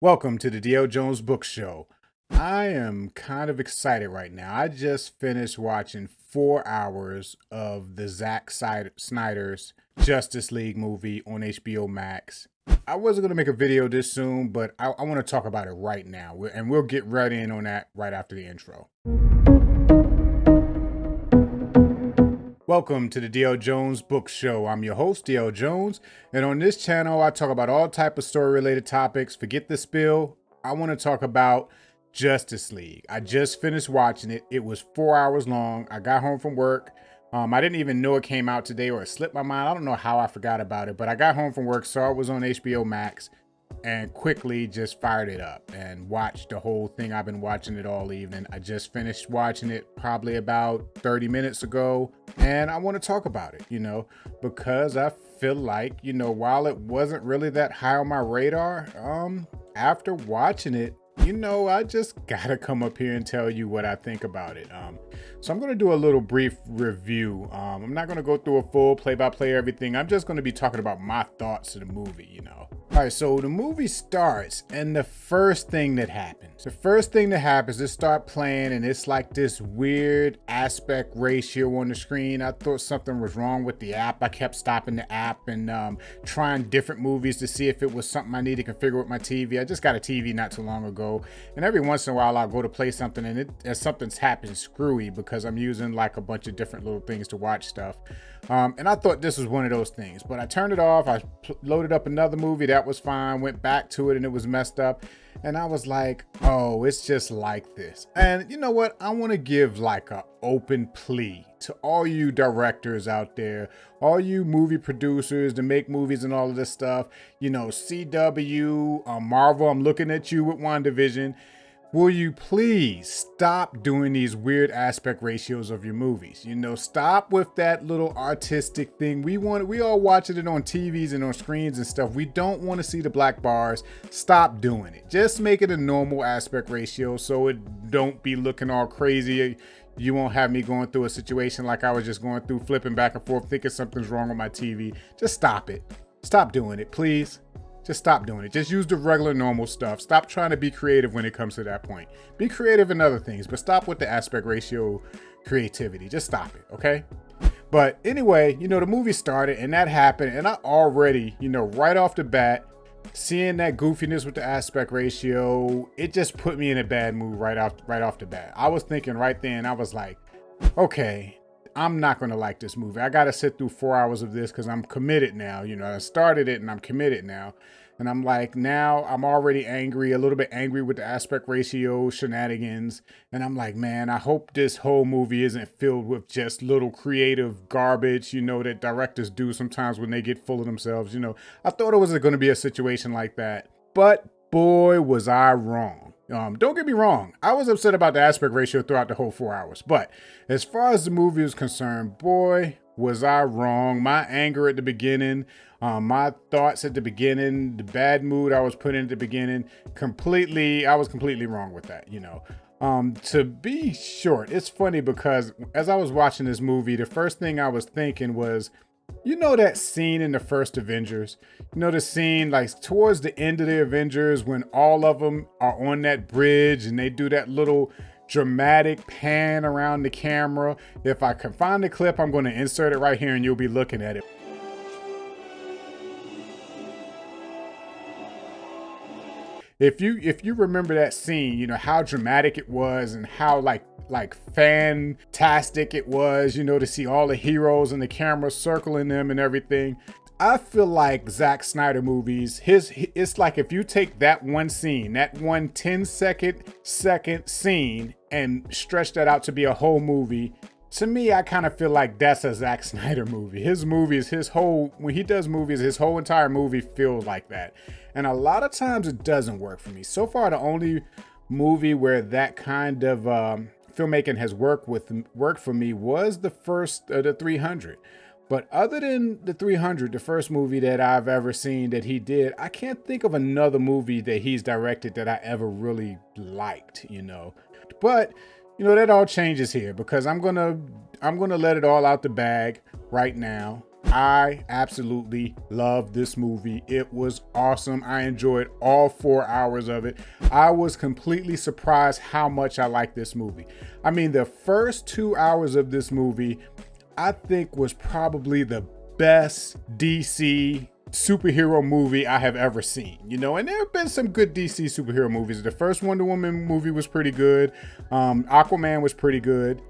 Welcome to the DLJonesBooks show. I am kind of excited right now. I just finished watching 4 hours of the Snyder's Justice League movie on HBO Max. I wasn't going to make a video this soon, but I want to talk about it right now, and we'll get right in on that right after the intro. Welcome to the DL Jones Book Show. I'm your host, DL Jones, and on this channel, I talk about all type of story-related topics. Forget the spill. I want to talk about Justice League. I just finished watching it. It was 4 hours long. I got home from work. I didn't even know it came out today, or it slipped my mind. I don't know how I forgot about it, but I got home from work, saw it was on HBO Max, and quickly just fired it up and watched the whole thing. I've been watching it all evening. I just finished watching it probably about 30 minutes ago, and I want to talk about it, because I feel like, while it wasn't really that high on my radar, after watching it, I just gotta come up here and tell you what I think about it. So I'm gonna do a little brief review. I'm not gonna go through a full play-by-play everything. I'm just gonna be talking about my thoughts of the movie, All right, so the movie starts, and the first thing that happens, it start playing, and it's like this weird aspect ratio on the screen. I thought something was wrong with the app. I kept stopping the app and trying different movies to see if it was something I need to configure with my TV. I just got a TV not too long ago, and every once in a while I'll go to play something, and something's happened screwy because I'm using like a bunch of different little things to watch stuff. And I thought this was one of those things, but I turned it off. I loaded up another movie that was fine, went back to it, and it was messed up. And I was like, oh, it's just like this. And you know what? I want to give like an open plea to all you directors out there, all you movie producers to make movies and all of this stuff. CW, Marvel, I'm looking at you with WandaVision. Will you please stop doing these weird aspect ratios of your movies? Stop with that little artistic thing. We all watching it on TVs and on screens and stuff. We don't want to see the black bars. Stop doing it. Just make it a normal aspect ratio so it don't be looking all crazy. You won't have me going through a situation like I was just going through, flipping back and forth, thinking something's wrong with my TV. Just stop it. Stop doing it, please. Just stop doing it. Just use the regular normal stuff. Stop trying to be creative when it comes to that point. Be creative in other things, but stop with the aspect ratio creativity. Just stop it, okay? But anyway, the movie started and that happened, and I already, right off the bat, seeing that goofiness with the aspect ratio, it just put me in a bad mood right off the bat. I was thinking right then, I was like, okay, I'm not going to like this movie. I got to sit through 4 hours of this because I'm committed now. I started it and I'm committed now. And I'm like, now I'm already angry, a little bit angry with the aspect ratio shenanigans. And I'm like, man, I hope this whole movie isn't filled with just little creative garbage, that directors do sometimes when they get full of themselves. I thought it was going to be a situation like that. But boy, was I wrong. Don't get me wrong. I was upset about the aspect ratio throughout the whole 4 hours. But as far as the movie was concerned, boy, was I wrong. My anger at the beginning, my thoughts at the beginning, the bad mood I was put in at the beginning, I was completely wrong with that, To be short, it's funny because as I was watching this movie, the first thing I was thinking was, that scene in the first Avengers? The scene like towards the end of the Avengers when all of them are on that bridge and they do that little dramatic pan around the camera. If I can find the clip, I'm going to insert it right here and you'll be looking at it. If you remember that scene, how dramatic it was and how like fantastic it was, to see all the heroes and the camera circling them and everything. I feel like Zack Snyder movies, it's like if you take that one scene, that one 10-second scene and stretch that out to be a whole movie. To me, I kind of feel like that's a Zack Snyder movie. His movies, when he does movies, his whole entire movie feels like that. And a lot of times it doesn't work for me. So far, the only movie where that kind of filmmaking has worked for me was the first, the 300. But other than the 300, the first movie that I've ever seen that he did, I can't think of another movie that he's directed that I ever really liked, But that all changes here because I'm gonna let it all out the bag right now. I absolutely love this movie. It was awesome. I enjoyed all 4 hours of it. I was completely surprised how much I liked this movie. I mean, the first 2 hours of this movie, I think, was probably the best DC superhero movie I have ever seen, and there have been some good DC superhero movies. The first Wonder Woman movie was pretty good. Aquaman was pretty good.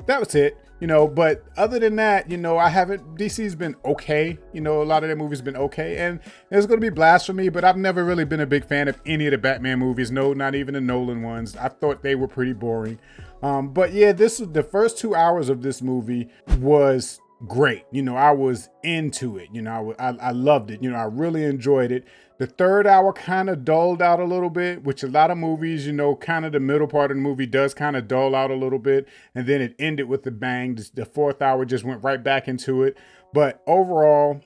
That was it. But other than that, DC's been okay. A lot of their movies been okay. And it's going to be blasphemy, but I've never really been a big fan of any of the Batman movies. No, not even the Nolan ones. I thought they were pretty boring. But yeah, the first 2 hours of this movie was great. I was into it. I loved it. I really enjoyed it. The third hour kind of dulled out a little bit, which a lot of movies, kind of the middle part of the movie does kind of dull out a little bit. And then it ended with a bang. The fourth hour just went right back into it. But overall,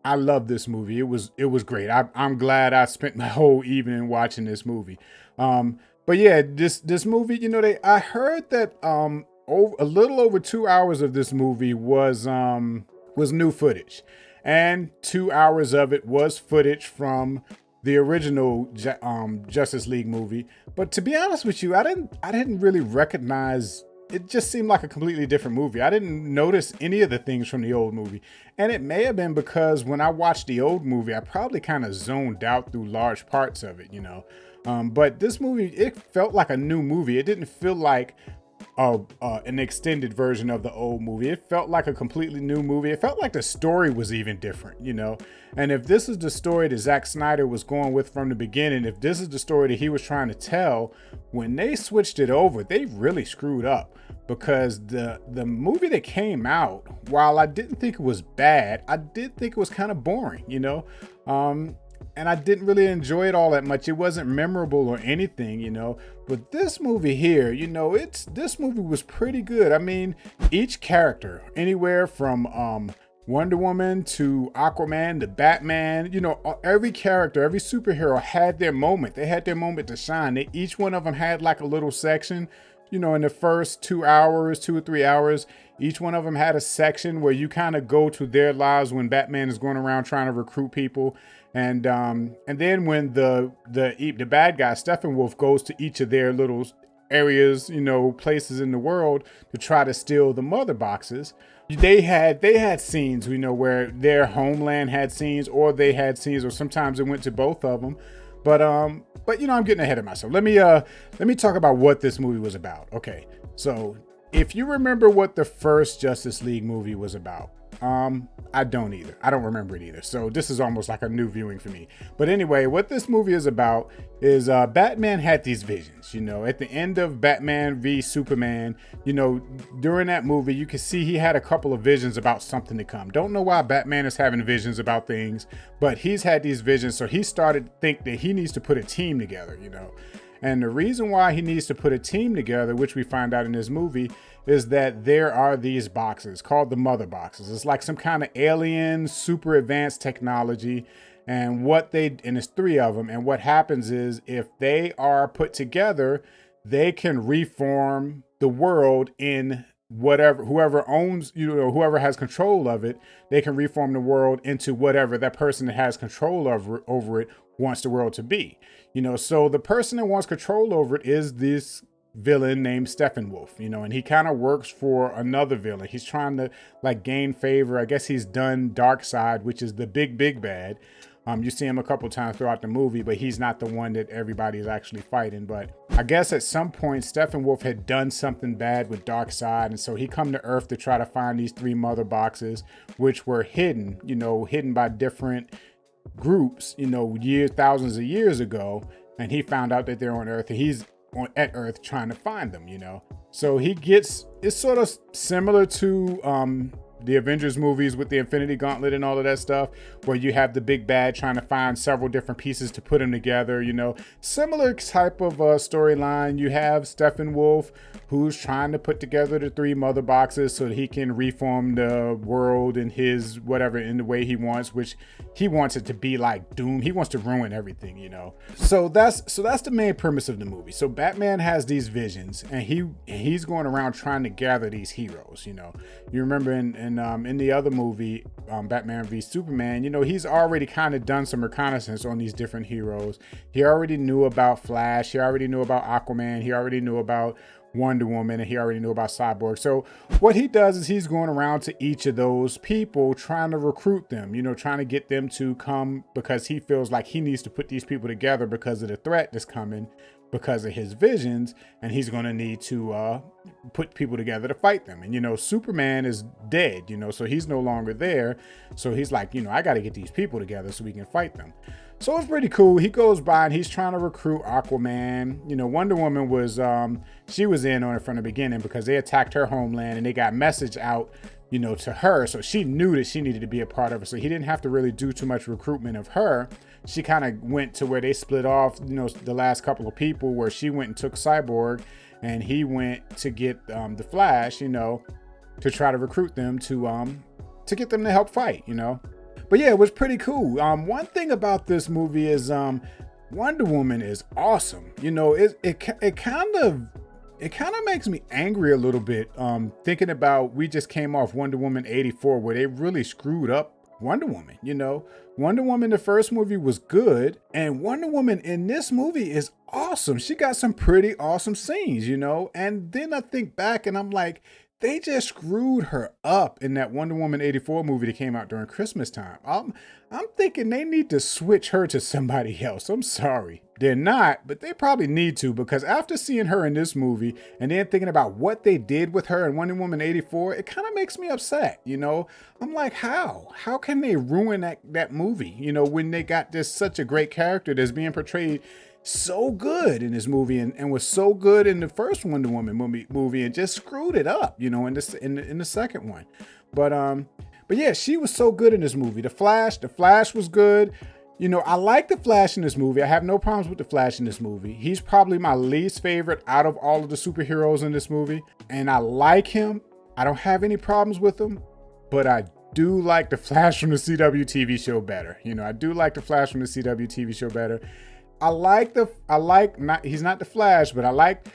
I love this movie. It was great. I'm glad I spent my whole evening watching this movie. But yeah, this movie, I heard that a little over 2 hours of this movie was new footage. And 2 hours of it was footage from the original Justice League movie. But to be honest with you, I didn't really recognize. It just seemed like a completely different movie. I didn't notice any of the things from the old movie. And it may have been because when I watched the old movie, I probably kind of zoned out through large parts of it, But this movie, it felt like a new movie. It didn't feel like an extended version of the old movie. It felt like a completely new movie. It felt like the story was even different, And if this is the story that Zack Snyder was going with from the beginning, if this is the story that he was trying to tell, when they switched it over, they really screwed up. Because the movie that came out, while I didn't think it was bad, I did think it was kind of boring, and I didn't really enjoy it all that much. It wasn't memorable or anything, But this movie here, this movie was pretty good. I mean, each character, anywhere from Wonder Woman to Aquaman to Batman, every character, every superhero had their moment. They had their moment to shine. Each one of them had like a little section. In the first 2 hours, 2 or 3 hours, each one of them had a section where you kind of go to their lives when Batman is going around trying to recruit people. And then when the bad guy, Steppenwolf, goes to each of their little areas, places in the world to try to steal the mother boxes, they had scenes, where their homeland had scenes, or they had scenes, or sometimes it went to both of them. But I'm getting ahead of myself. Let me talk about what this movie was about. Okay, so if you remember what the first Justice League movie was about, I don't either. I don't remember it either. So this is almost like a new viewing for me. But anyway, what this movie is about is Batman had these visions, at the end of Batman v Superman, during that movie, you can see he had a couple of visions about something to come. Don't know why Batman is having visions about things, but he's had these visions. So he started to think that he needs to put a team together, And the reason why he needs to put a team together, which we find out in this movie, is that there are these boxes called the mother boxes. It's like some kind of alien, super advanced technology. And it's 3 of them. And what happens is if they are put together, they can reform the world in whoever owns, whoever has control of it, they can reform the world into whatever that person that has control over it wants the world to be. So the person that wants control over it is this villain named Steppenwolf, and he kind of works for another villain. He's trying to gain favor. I guess he's done Darkseid, which is the big bad. You see him a couple times throughout the movie, but he's not the one that everybody is actually fighting. But I guess at some point, Steppenwolf had done something bad with Darkseid, and so he come to Earth to try to find these 3 mother boxes, which were hidden by different groups, thousands of years ago. And he found out that they're on Earth, and he's at Earth trying to find them, So it's sort of similar to the Avengers movies with the Infinity Gauntlet and all of that stuff, where you have the big bad trying to find several different pieces to put them together, Similar type of storyline. You have Steppenwolf, who's trying to put together the 3 mother boxes so that he can reform the world in his whatever, in the way he wants, which he wants it to be like Doom. He wants to ruin everything, you know. So that's the main premise of the movie. So Batman has these visions, and he's going around trying to gather these heroes. You know, you remember in the other movie, Batman v Superman. You know, he's already kind of done some reconnaissance on these different heroes. He already knew about Flash. He already knew about Aquaman. He already knew about Wonder Woman, and he already knew about Cyborg. So what he does is he's going around to each of those people trying to recruit them, you know, trying to get them to come, because he feels like he needs to put these people together because of the threat that's coming, because of his visions, and he's going to need to put people together to fight them. And, you know, Superman is dead, you know, so he's no longer there. So he's like, you know, I got to get these people together so we can fight them. So it's pretty cool. He goes by and he's trying to recruit Aquaman. You know, Wonder Woman was, she was in on it from the beginning because they attacked her homeland and they got message out, you know, to her. So she knew that she needed to be a part of it. So he didn't have to really do too much recruitment of her. She kind of went to where they split off, you know, the last couple of people, where she went and took Cyborg and he went to get the Flash, you know, to try to recruit them to get them to help fight, you know. But yeah, it was pretty cool. One thing about this movie is Wonder Woman is awesome. You know, it kind of makes me angry a little bit thinking about, we just came off Wonder Woman 84, where they really screwed up Wonder Woman. You know, Wonder Woman, the first movie, was good, and Wonder Woman in this movie is awesome. She got some pretty awesome scenes, you know. And then I think back and I'm like, they just screwed her up in that Wonder Woman 84 movie that came out during Christmas time. I'm thinking they need to switch her to somebody else. I'm sorry. They're not, but they probably need to, because after seeing her in this movie and then thinking about what they did with her in Wonder Woman 84, it kind of makes me upset, you know? I'm like, how? How can they ruin that movie, you know, when they got this such a great character that's being portrayed so good in this movie and was so good in the first Wonder Woman movie and just screwed it up, you know, in the second one. But yeah, she was so good in this movie. The Flash was good. You know, I like the Flash in this movie. I have no problems with the Flash in this movie. He's probably my least favorite out of all of the superheroes in this movie. And I like him. I don't have any problems with him, but I do like the Flash from the CW TV show better. You know, I do like the Flash from the CW TV show better. He's not the Flash, but I like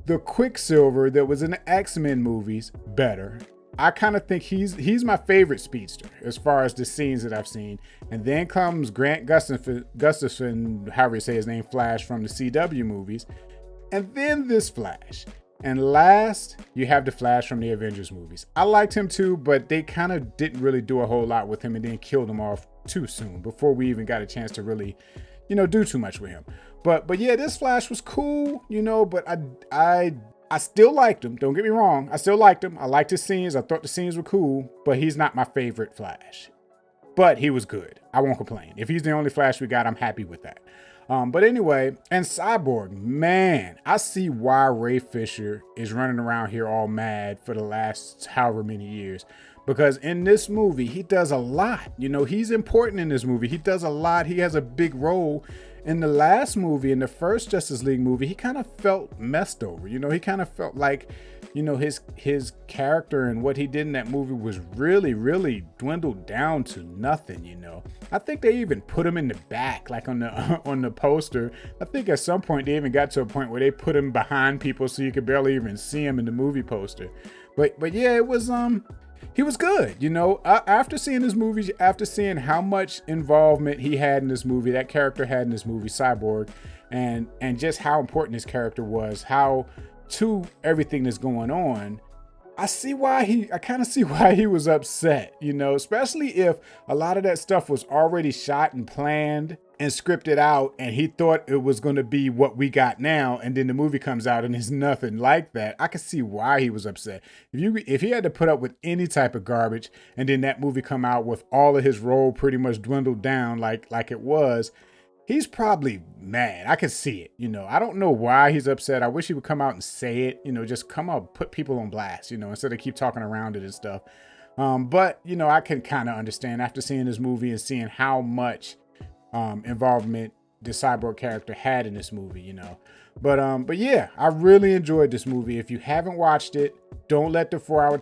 the Quicksilver that was in the X-Men movies better. I kind of think he's my favorite speedster as far as the scenes that I've seen. And then comes Grant Gustafson, however you say his name, Flash from the CW movies. And then this Flash. And last, you have the Flash from the Avengers movies. I liked him too, but they kind of didn't really do a whole lot with him and then killed him off too soon before we even got a chance to really, you know, do too much with him. But yeah, this Flash was cool, you know, but I still liked him. Don't get me wrong. I still liked him. I liked his scenes. I thought the scenes were cool, but he's not my favorite Flash. But he was good. I won't complain. If he's the only Flash we got, I'm happy with that. But anyway, and Cyborg, man, I see why Ray Fisher is running around here all mad for the last however many years. Because in this movie, he does a lot. You know, he's important in this movie. He does a lot. He has a big role. In the last movie, in the first Justice League movie, he kind of felt messed over. You know, he kind of felt like, you know, his character and what he did in that movie was really, really dwindled down to nothing, you know. I think they even put him in the back, like on the poster. I think at some point they even got to a point where they put him behind people so you could barely even see him in the movie poster. But yeah, it was he was good, you know. After seeing this movie, after seeing how much involvement he had in this movie, that character had in this movie, Cyborg, and just how important his character was, how to everything that's going on, I kind of see why he was upset, you know, especially if a lot of that stuff was already shot and planned and scripted out, and he thought it was going to be what we got now, and then the movie comes out and it's nothing like that. I can see why he was upset. If he had to put up with any type of garbage, and then that movie come out with all of his role pretty much dwindled down like it was, he's probably mad. I can see it, you know. I don't know why he's upset. I wish he would come out and say it, you know, just come out, put people on blast, you know, instead of keep talking around it and stuff. But, you know, I can kind of understand after seeing this movie and seeing how much involvement the Cyborg character had in this movie, you know. But yeah, I really enjoyed this movie. If you haven't watched it, Don't let the 4-hour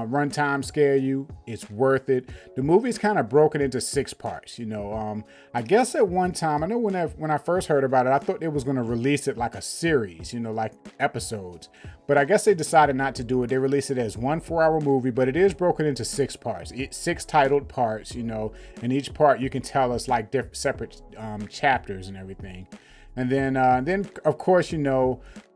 runtime scare you. It's worth it. The movie's kind of broken into 6 parts. I guess at one time, I know when I first heard about it, I thought they was going to release it like a series, like episodes. But I guess they decided not to do it. They released it as one 4-hour movie, but it is broken into 6 parts. 6 titled parts, and each part you can tell us like different separate chapters and everything. And then of course,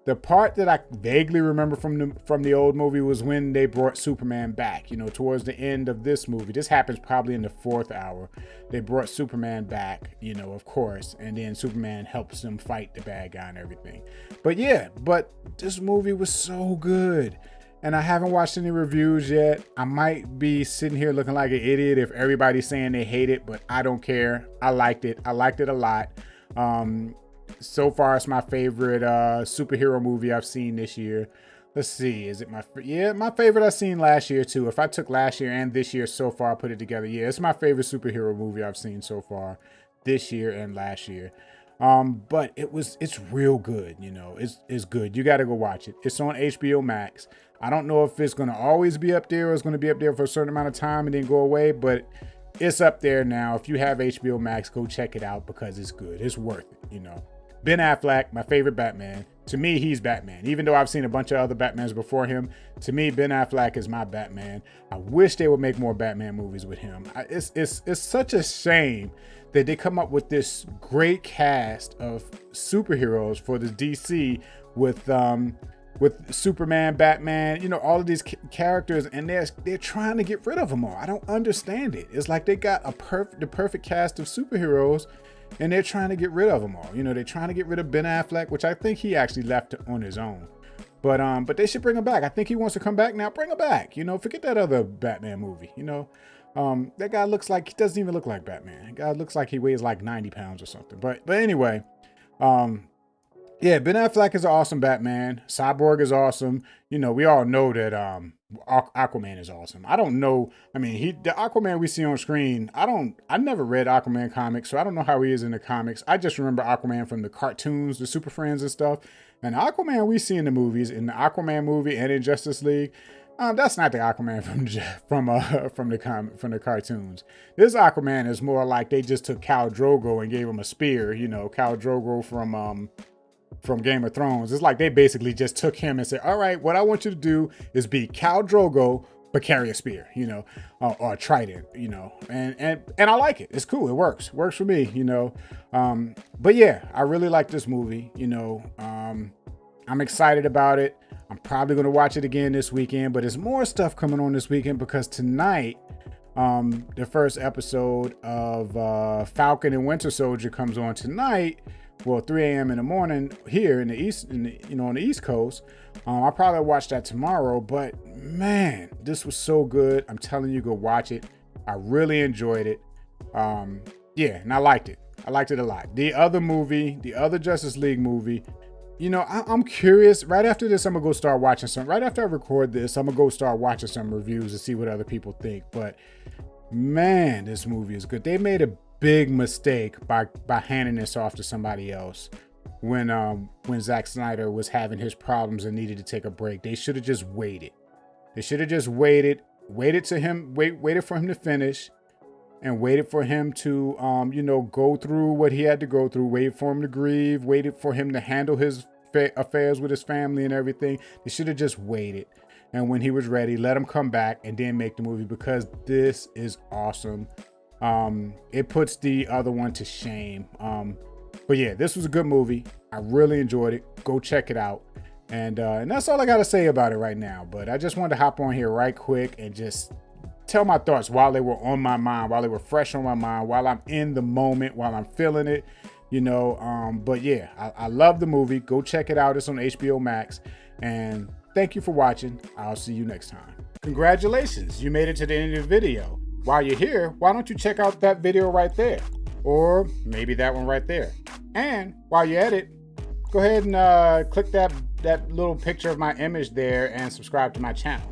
the part that I vaguely remember from the old movie was when they brought Superman back, towards the end of this movie. This happens probably in the 4th hour. They brought Superman back, of course, and then Superman helps them fight the bad guy and everything. But this movie was so good. And I haven't watched any reviews yet. I might be sitting here looking like an idiot if everybody's saying they hate it, but I don't care. I liked it. I liked it a lot. So far, it's my favorite superhero movie I've seen this year. Let's see, is it my favorite I've seen last year too. If I took last year and this year so far, put it together, it's my favorite superhero movie I've seen so far this year and last year. But it's real good, it's good. You got to go watch it. It's on HBOMax. I don't know if it's going to always be up there or it's going to be up there for a certain amount of time and then go away, but it's up there now. If you have HBOMax, go check it out because it's good. It's worth it, Ben Affleck, my favorite Batman. To me, he's Batman. Even though I've seen a bunch of other Batmans before him, to me, Ben Affleck is my Batman. I wish they would make more Batman movies with him. It's such a shame that they come up with this great cast of superheroes for the DC with Superman, Batman, all of these characters, and they're trying to get rid of them all. I don't understand it. It's like they got the perfect cast of superheroes, and they're trying to get rid of them all. They're trying to get rid of Ben Affleck, which I think he actually left on his own. But they should bring him back. I think he wants to come back now. Bring him back. Forget that other Batman movie. That guy he doesn't even look like Batman. That guy looks like he weighs like 90 pounds or something. But anyway, Ben Affleck is an awesome Batman. Cyborg is awesome. We all know that Aquaman is awesome. I don't know. I mean, the Aquaman we see on screen, I never read Aquaman comics, so I don't know how he is in the comics. I just remember Aquaman from the cartoons, the Super Friends and stuff. And the Aquaman we see in the movies, in the Aquaman movie and in Justice League, that's not the Aquaman from the cartoons. This Aquaman is more like they just took Khal Drogo and gave him a spear. Khal Drogo from Game of Thrones. It's like they basically just took him and said, all right, what I want you to do is be Khal Drogo, but carry a spear, or a trident, and I like it. It's cool. It works for me, but yeah, I really like this movie, I'm excited about it. I'm probably going to watch it again this weekend, but there's more stuff coming on this weekend because tonight, the first episode of Falcon and Winter Soldier comes on tonight. Well, 3 a.m. in the morning here in the East, on the East Coast. I'll probably watch that tomorrow, but man, this was so good. I'm telling you, go watch it. I really enjoyed it. And I liked it. I liked it a lot. The other Justice League movie, I'm curious. Right after this, I'm going to go start watching some. Right after I record this, I'm going to go start watching some reviews to see what other people think. But man, this movie is good. They made a big mistake by handing this off to somebody else when Zack Snyder was having his problems and needed to take a break. They should have just waited. They should have just waited for him to finish and waited for him to go through what he had to go through, waited for him to grieve, waited for him to handle his affairs with his family and everything. They should have just waited. And when he was ready, let him come back and then make the movie, because this is awesome. It puts the other one to shame. But yeah, this was a good movie. I really enjoyed it. Go check it out. And that's all I got to say about it right now. But I just wanted to hop on here right quick and just tell my thoughts while they were on my mind, while they were fresh on my mind, while I'm in the moment, while I'm feeling it, but yeah, I love the movie. Go check it out. It's on HBOMax. And thank you for watching. I'll see you next time. Congratulations. You made it to the end of the video. While you're here, why don't you check out that video right there? Or maybe that one right there. And while you're at it, go ahead and click that little picture of my image there and subscribe to my channel.